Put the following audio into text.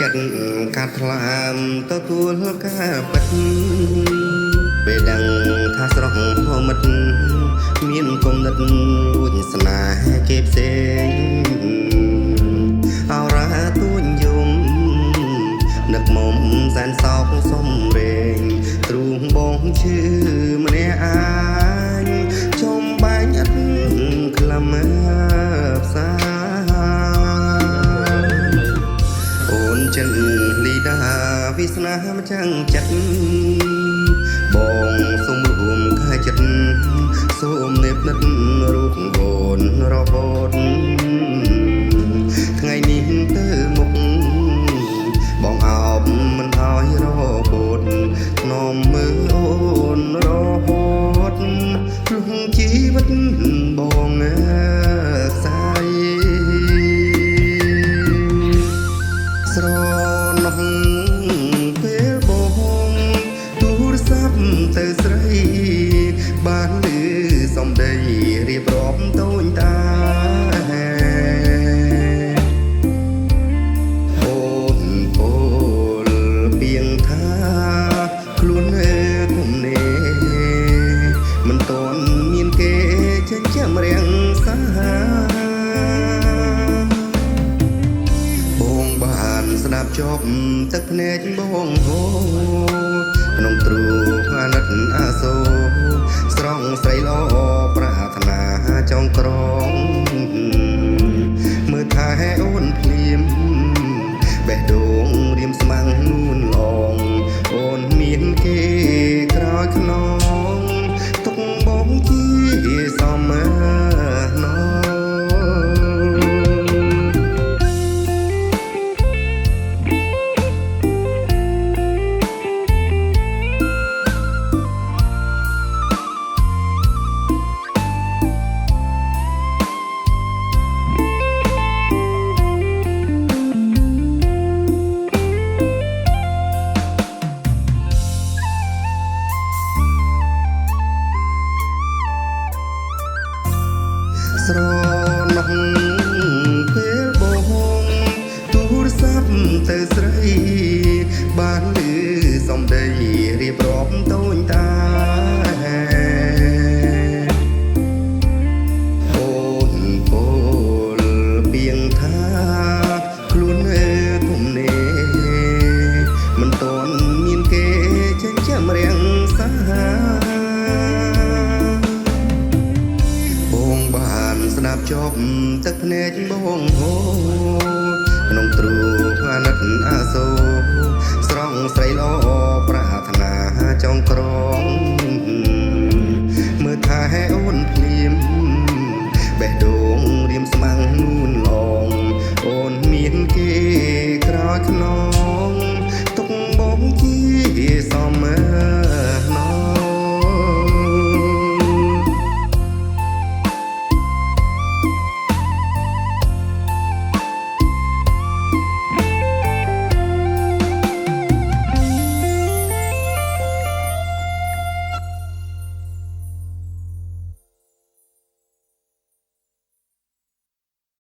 ចិត្តកាត់ថ្លាមទទួលការពិតពេលដឹងថាស្រស់ហមិតមានគំនិតរួចស្នេហ៍គេផ្សេងអរ៉ាទួញយំនឹកមុំសែនសោកសំរេងទ្រូងបងឈឺម្នាក់អាយចំបាញ់អត់ក្លំផ្សាអូនចិនលីដាវាសនាម្ចាំងចិត្តបងសូមរួមខែចិត្តសូមនេបនិតរូបអូនរហូតថ្ងៃនេះទៅមុខបងអោបមិនឲ្យរហូតនំមើលអូនរហូតលុះជីវិតបងខ្សែស្រណោះពេលបងទូរស័ព្ទទៅស្រីបានឮសំដីរៀបរាប់តូនតាអូនពោលពីងថាខ្លួនគុំនេះមិនតន់មានគេចិញ្ចឹមរៀងសាបងបានស្ដាប់ចប់ទឹកភ្នែកបងហូរក្នុងទ្រូអាណិតអាសូរស្រង់ស្រីល្អប្រាថ្នាចង់ក្រងមើលថែអូនភ្លាមបេះដូងរៀមស្មាំងនួនឡងអូនមានគេក្រោយខ្នងទុកបងជាសមណោស្រណោះពេលបងទូរស័ព្ទទៅស្រីបានឮសំដីរៀបរាប់តូនតាអូនពោលពីងថាខ្លួនគុំនេះមិនតន់មានគេចិញ្ចឹមរៀងសាស្ដាប់ចប់ទឹកភ្នែកបងហូរក្នុងទ្រូអាណិតអាសូរស្រង់ស្រីល្អប្រាថ្នាចង់ក្រងមើលថែអូនភ្លាមបេះដូងរៀមស្មាំងនួនឡងអូនមានគេក្រោយខ្នង